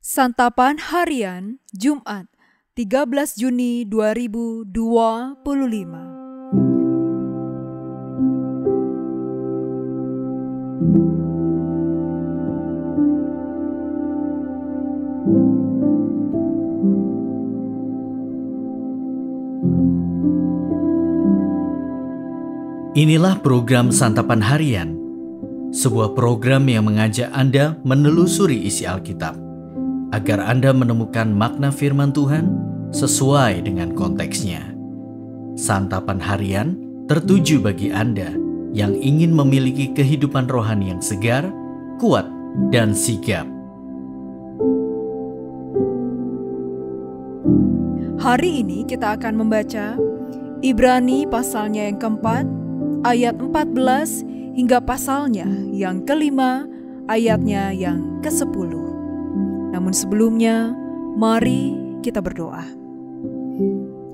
Santapan Harian Jumat 13 Juni 2025. Inilah program Santapan Harian, sebuah program yang mengajak Anda menelusuri isi Alkitab, agar Anda menemukan makna firman Tuhan sesuai dengan konteksnya. Santapan Harian tertuju bagi Anda yang ingin memiliki kehidupan rohani yang segar, kuat, dan sigap. Hari ini kita akan membaca Ibrani pasalnya yang keempat, ayat 14 hingga pasalnya yang kelima, ayatnya yang ke-10. Namun sebelumnya, mari kita berdoa.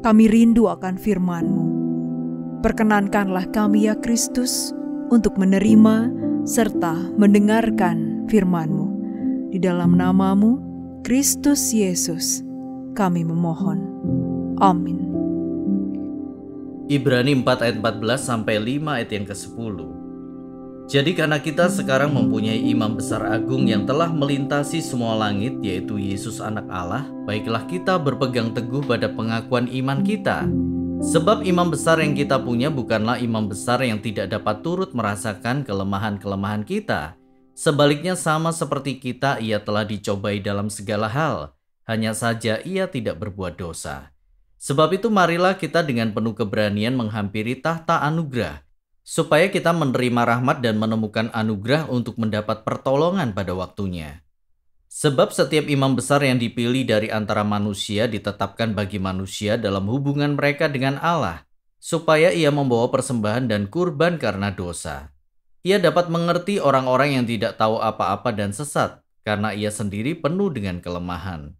Kami rindu akan firman-Mu. Perkenankanlah kami ya Kristus untuk menerima serta mendengarkan firman-Mu. Di dalam nama-Mu, Kristus Yesus, kami memohon. Amin. Ibrani 4 ayat 14 sampai 5 ayat yang ke-10. Jadi karena kita sekarang mempunyai imam besar agung yang telah melintasi semua langit, yaitu Yesus anak Allah, baiklah kita berpegang teguh pada pengakuan iman kita. Sebab imam besar yang kita punya bukanlah imam besar yang tidak dapat turut merasakan kelemahan-kelemahan kita. Sebaliknya sama seperti kita, ia telah dicobai dalam segala hal, hanya saja ia tidak berbuat dosa. Sebab itu marilah kita dengan penuh keberanian menghampiri tahta anugerah, supaya kita menerima rahmat dan menemukan anugerah untuk mendapat pertolongan pada waktunya. Sebab setiap imam besar yang dipilih dari antara manusia ditetapkan bagi manusia dalam hubungan mereka dengan Allah, supaya ia membawa persembahan dan kurban karena dosa. Ia dapat mengerti orang-orang yang tidak tahu apa-apa dan sesat, karena ia sendiri penuh dengan kelemahan,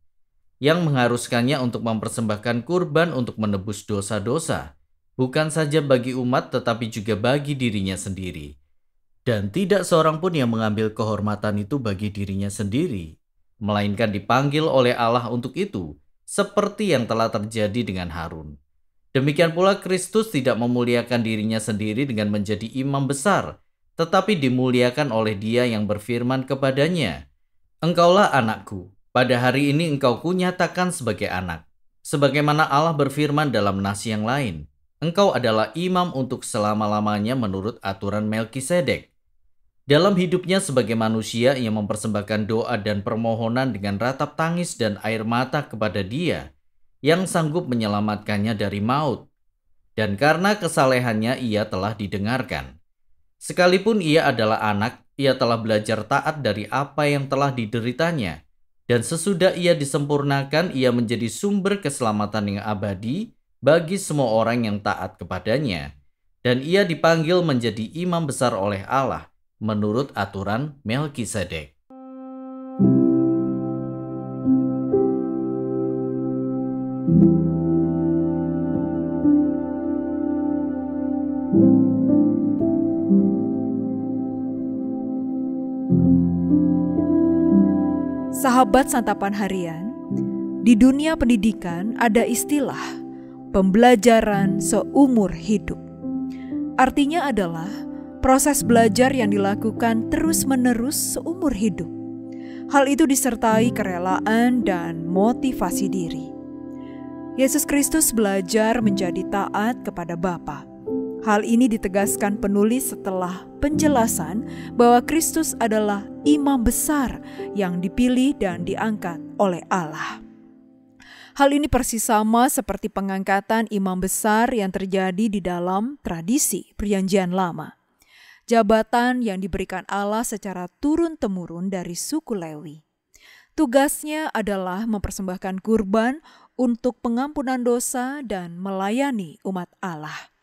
yang mengharuskannya untuk mempersembahkan kurban untuk menebus dosa-dosa, bukan saja bagi umat tetapi juga bagi dirinya sendiri. Dan tidak seorang pun yang mengambil kehormatan itu bagi dirinya sendiri, melainkan dipanggil oleh Allah untuk itu, seperti yang telah terjadi dengan Harun. Demikian pula Kristus tidak memuliakan dirinya sendiri dengan menjadi imam besar, tetapi dimuliakan oleh Dia yang berfirman kepadanya, "Engkaulah anakku, pada hari ini engkau kunyatakan sebagai anak." Sebagaimana Allah berfirman dalam nas yang lain, "Engkau adalah imam untuk selama-lamanya menurut aturan Melkisedek." Dalam hidupnya sebagai manusia, ia mempersembahkan doa dan permohonan dengan ratap tangis dan air mata kepada Dia yang sanggup menyelamatkannya dari maut. Dan karena kesalehannya ia telah didengarkan. Sekalipun ia adalah anak, ia telah belajar taat dari apa yang telah dideritanya. Dan sesudah ia disempurnakan, ia menjadi sumber keselamatan yang abadi bagi semua orang yang taat kepadanya. Dan ia dipanggil menjadi imam besar oleh Allah menurut aturan Melkisedek. Sahabat Santapan Harian, di dunia pendidikan ada istilah pembelajaran seumur hidup. Artinya adalah proses belajar yang dilakukan terus-menerus seumur hidup. Hal itu disertai kerelaan dan motivasi diri. Yesus Kristus belajar menjadi taat kepada Bapa. Hal ini ditegaskan penulis setelah penjelasan bahwa Kristus adalah imam besar yang dipilih dan diangkat oleh Allah. Hal ini persis sama seperti pengangkatan imam besar yang terjadi di dalam tradisi Perjanjian Lama. Jabatan yang diberikan Allah secara turun-temurun dari suku Lewi. Tugasnya adalah mempersembahkan kurban untuk pengampunan dosa dan melayani umat Allah.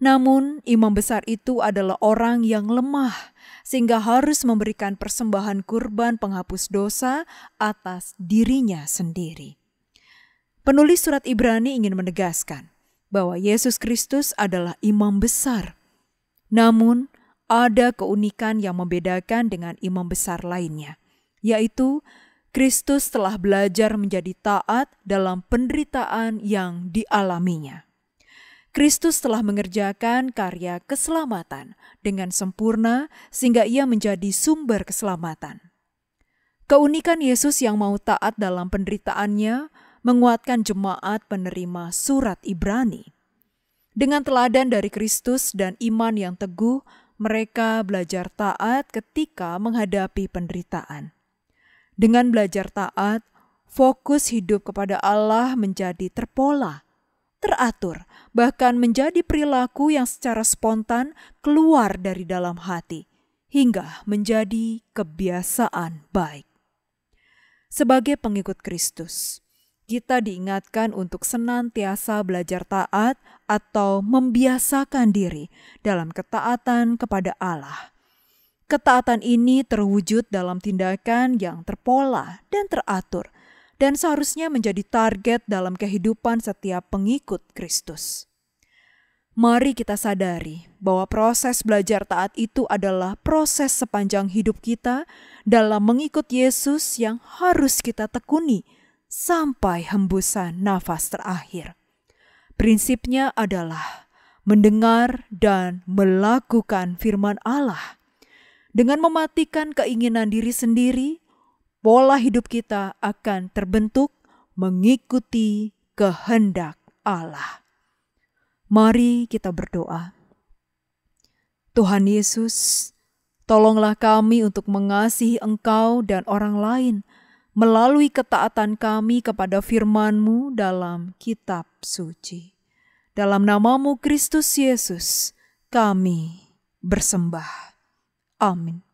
Namun, imam besar itu adalah orang yang lemah, sehingga harus memberikan persembahan kurban penghapus dosa atas dirinya sendiri. Penulis surat Ibrani ingin menegaskan bahwa Yesus Kristus adalah imam besar. Namun, ada keunikan yang membedakan dengan imam besar lainnya, yaitu Kristus telah belajar menjadi taat dalam penderitaan yang dialaminya. Kristus telah mengerjakan karya keselamatan dengan sempurna sehingga ia menjadi sumber keselamatan. Keunikan Yesus yang mau taat dalam penderitaannya menguatkan jemaat penerima surat Ibrani. Dengan teladan dari Kristus dan iman yang teguh, mereka belajar taat ketika menghadapi penderitaan. Dengan belajar taat, fokus hidup kepada Allah menjadi terpola, teratur, bahkan menjadi perilaku yang secara spontan keluar dari dalam hati, hingga menjadi kebiasaan baik. Sebagai pengikut Kristus, kita diingatkan untuk senantiasa belajar taat atau membiasakan diri dalam ketaatan kepada Allah. Ketaatan ini terwujud dalam tindakan yang terpola dan teratur, dan seharusnya menjadi target dalam kehidupan setiap pengikut Kristus. Mari kita sadari bahwa proses belajar taat itu adalah proses sepanjang hidup kita dalam mengikut Yesus yang harus kita tekuni sampai hembusan nafas terakhir. Prinsipnya adalah mendengar dan melakukan firman Allah. Dengan mematikan keinginan diri sendiri, pola hidup kita akan terbentuk mengikuti kehendak Allah. Mari kita berdoa. Tuhan Yesus, tolonglah kami untuk mengasihi Engkau dan orang lain melalui ketaatan kami kepada firman-Mu dalam kitab suci. Dalam nama-Mu Kristus Yesus, kami bersembah. Amin.